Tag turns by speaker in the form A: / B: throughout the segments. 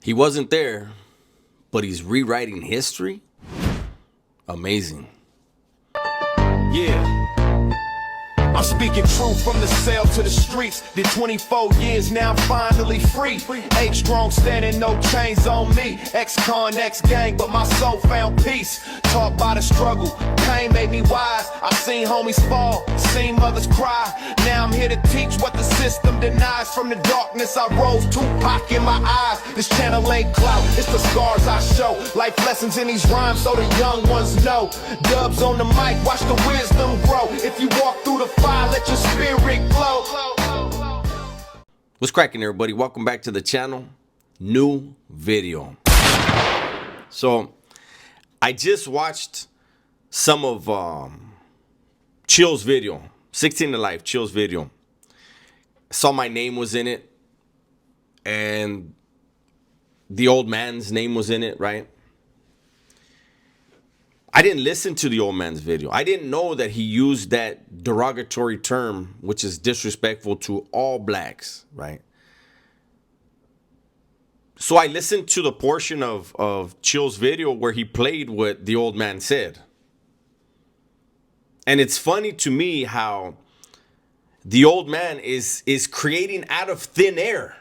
A: He wasn't there, but he's rewriting history. Amazing.
B: Yeah. I'm speaking truth from the cell to the streets. Did 24 years, now I'm finally free. H-strong standing, no chains on me. Ex-con, ex-gang, but my soul found peace. Taught by the struggle, pain made me wise. I seen homies fall, seen mothers cry. Now I'm here to teach what the system denies. From the darkness I rose, Tupac in my eyes. This channel ain't clout, it's the scars I show. Life lessons in these rhymes so the young ones know. Dubs on the mic, watch the wisdom grow. If you walk through the fire, let your spirit glow.
A: What's cracking, everybody? Welcome back to the channel. New video. So I just watched some of Chill's video, 16 to Life, Chill's video. Saw my name was in it, and the old man's name was in it, right? I didn't listen to the old man's video. I didn't know that he used that derogatory term, which is disrespectful to all blacks, right? So I listened to the portion of Chill's video where he played what the old man said. And it's funny to me how the old man is creating out of thin air.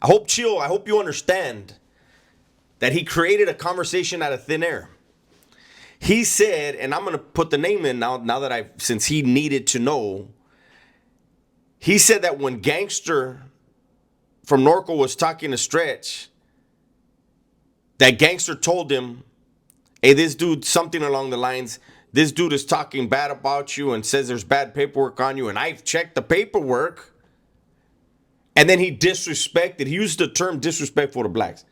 A: I hope you understand that he created a conversation out of thin air. He said, and I'm going to put the name in now that since he needed to know. He said that when Gangster from Norco was talking to Stretch, that Gangster told him, hey, this dude, something along the lines, this dude is talking bad about you and says there's bad paperwork on you, and I've checked the paperwork. And then he disrespected, he used the term disrespectful to blacks.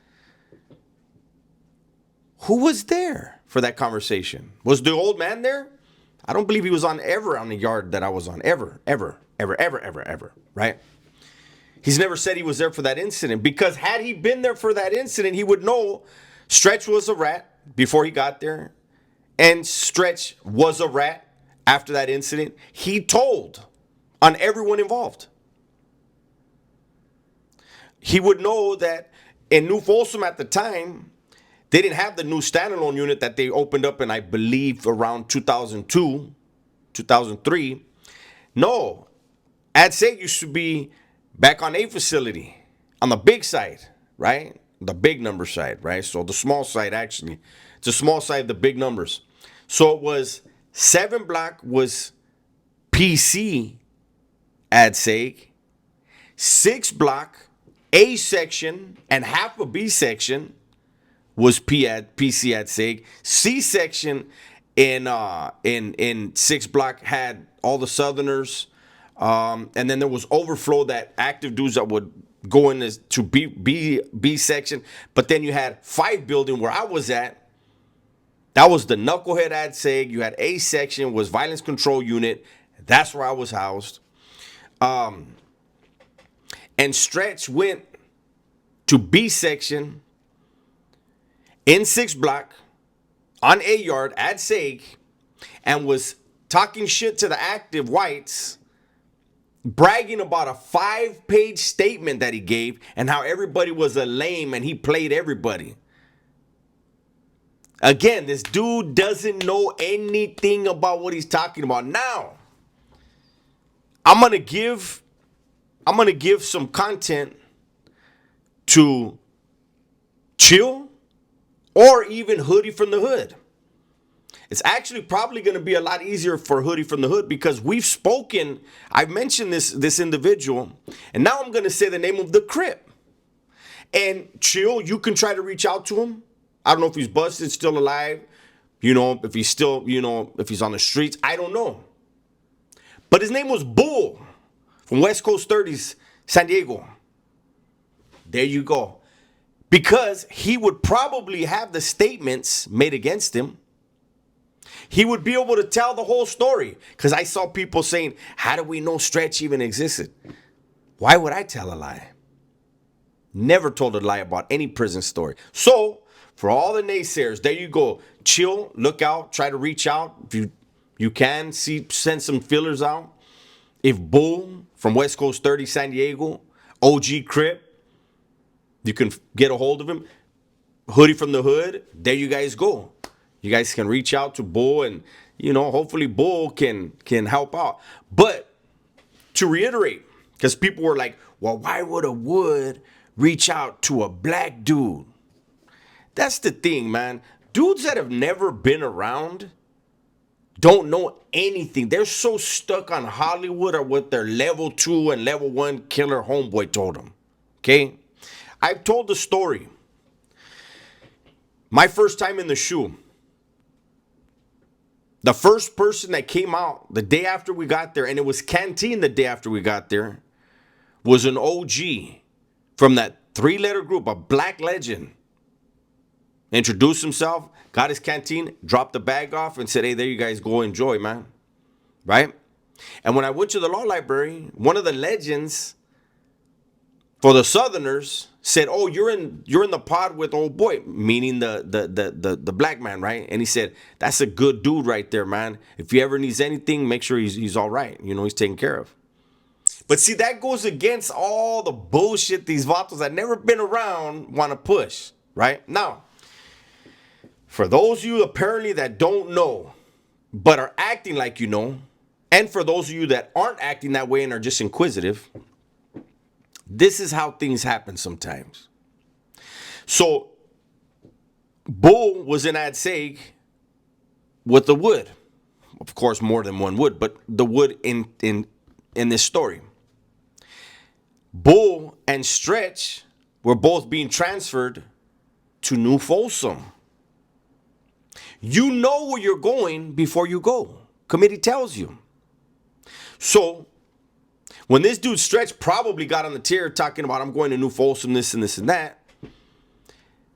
A: Who was there for that conversation? Was the old man there? I don't believe he was on the yard that I was on. Ever, right? He's never said he was there for that incident, because had he been there for that incident, he would know Stretch was a rat before he got there, and Stretch was a rat after that incident. He told on everyone involved. He would know that in New Folsom at the time, they didn't have the new standalone unit that they opened up in, I believe, around 2002, 2003. No, Ad Seg used to be back on A facility, on the big side, right? The big number side, right? So the small side, actually. It's a small side, the big numbers. So it was 7 block was PC Ad Seg, 6 block A section, and half a B section was PC Ad Seg. C section in 6 block had all the Southerners, and then there was overflow, that active dudes that would go in to B section. But then you had 5 building where I was at. That was the Knucklehead Ad Seg. You had A section was Violence Control Unit. That's where I was housed. And Stretch went to B section in 6 block on A yard at Seg, and was talking shit to the active whites, bragging about a 5-page statement that he gave and how everybody was a lame and he played everybody. Again, this dude doesn't know anything about what he's talking about. Now, I'm gonna give some content to Chill, or even Hoodie from the Hood. It's actually probably going to be a lot easier for Hoodie from the Hood, because we've spoken. I've mentioned this individual, and now I'm going to say the name of the Crip. And Chill, you can try to reach out to him. I don't know if he's busted, still alive. If he's still, if he's on the streets. I don't know. But his name was Bull from West Coast 30s, San Diego. There you go. Because he would probably have the statements made against him. He would be able to tell the whole story. Because I saw people saying, how do we know Stretch even existed? Why would I tell a lie? Never told a lie about any prison story. So, for all the naysayers, there you go. Chill, look out, try to reach out. If you can, send some fillers out. If Bull from West Coast 30 San Diego, OG Crip, You can get a hold of him. Hoodie from the Hood. There you guys go. You guys can reach out to Bull, and hopefully Bull can help out. But to reiterate, because people were like, well, why would a Wood reach out to a black dude? That's the thing, man. Dudes that have never been around don't know anything. They're so stuck on Hollywood or what their level 2 and level 1 killer homeboy told them. Okay? I've told the story. My first time in the shoe. The first person that came out the day after we got there, and it was Canteen the day after we got there, was an OG from that 3-letter group, a black legend. Introduced himself, got his canteen, dropped the bag off, and said, hey, there you guys go enjoy, man. Right? And when I went to the law library, one of the legends for the Southerners said, oh, you're in the pod with old boy, meaning the black man, right? And he said, that's a good dude right there, man. If he ever needs anything, make sure he's all right. He's taken care of. But see, that goes against all the bullshit these vatos that never been around want to push, right? Now, for those of you apparently that don't know, but are acting like you know, and for those of you that aren't acting that way and are just inquisitive, this is how things happen sometimes. So, Bull was in Ad Seg with the Wood. Of course, more than one Wood, but the Wood in this story. Bull and Stretch were both being transferred to New Folsom. You know where you're going before you go. Committee tells you. So, when this dude Stretch probably got on the tier talking about, I'm going to New Folsom, this and this and that,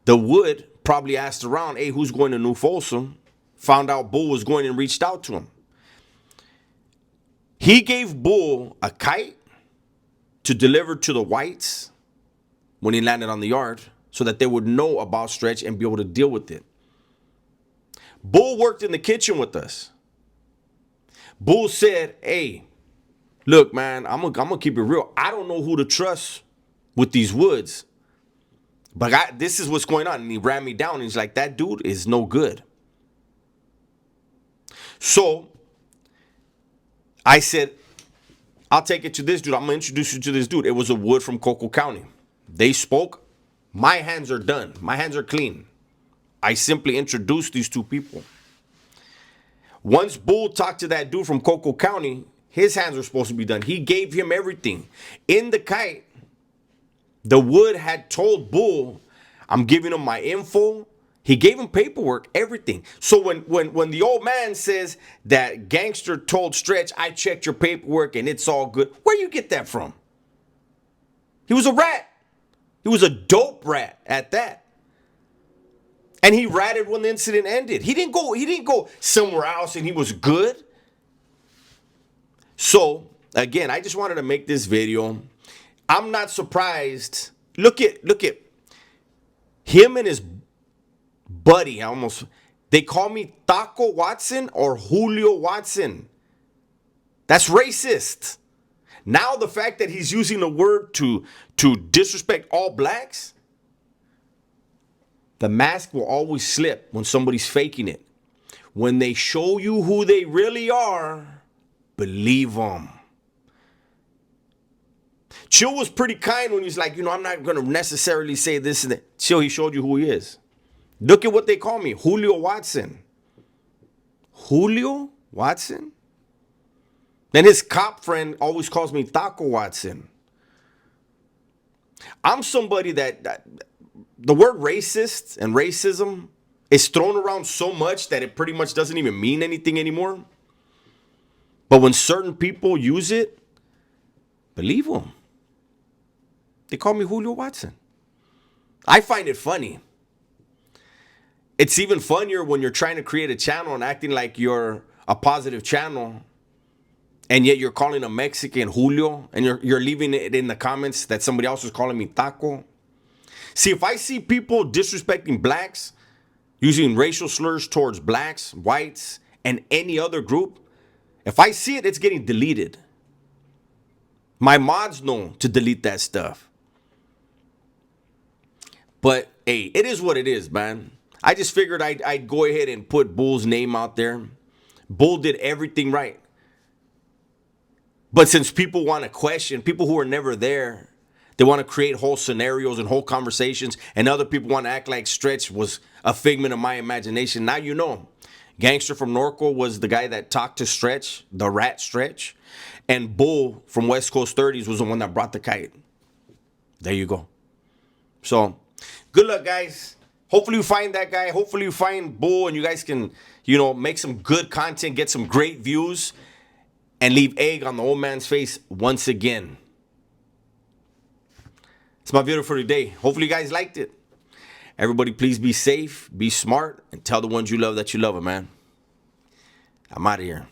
A: the Wood probably asked around, hey, who's going to New Folsom? Found out Bull was going and reached out to him. He gave Bull a kite to deliver to the whites when he landed on the yard so that they would know about Stretch and be able to deal with it. Bull worked in the kitchen with us. Bull said, hey, look, man, I'm gonna keep it real. I don't know who to trust with these Woods. But this is what's going on. And he ran me down. And he's like, that dude is no good. So I said, I'll take it to this dude. I'm going to introduce you to this dude. It was a Wood from Coco County. They spoke. My hands are done. My hands are clean. I simply introduced these two people. Once Bull talked to that dude from Coco County, his hands were supposed to be done. He gave him everything. In the kite, the Wood had told Bull, I'm giving him my info. He gave him paperwork, everything. So when the old man says that Gangster told Stretch, I checked your paperwork and it's all good, where you get that from? He was a rat. He was a dope rat at that. And he ratted when the incident ended. He didn't go somewhere else and he was good. So, again, I just wanted to make this video. I'm not surprised. Look at him and his buddy. They call me Taco Watson or Julio Watson. That's racist. Now the fact that he's using the word to disrespect all blacks, the mask will always slip when somebody's faking it. When they show you who they really are, believe them. Chill was pretty kind when he's like, I'm not going to necessarily say this and that. Chill, he showed you who he is. Look at what they call me, Julio Watson. Julio Watson? Then his cop friend always calls me Taco Watson. I'm somebody that the word racist and racism is thrown around so much that it pretty much doesn't even mean anything anymore. But when certain people use it, believe them. They call me Julio Watson. I find it funny. It's even funnier when you're trying to create a channel and acting like you're a positive channel, and yet you're calling a Mexican Julio, and you're leaving it in the comments that somebody else was calling me Taco. See, if I see people disrespecting blacks, using racial slurs towards blacks, whites, and any other group, if I see it, it's getting deleted. My mods know to delete that stuff. But hey, it is what it is, man. I just figured I'd go ahead and put Bull's name out there. Bull did everything right. But since people want to question, people who are never there, they want to create whole scenarios and whole conversations, and other people want to act like Stretch was a figment of my imagination. Now you know. Gangster from Norco was the guy that talked to Stretch, the rat Stretch, and Bull from West Coast 30s was the one that brought the kite. There you go. So, good luck, guys. Hopefully you find that guy. Hopefully you find Bull and you guys can, make some good content, get some great views, and leave egg on the old man's face once again. It's my video for today. Hopefully you guys liked it. Everybody, please be safe, be smart, and tell the ones you love that you love them, man. I'm out of here.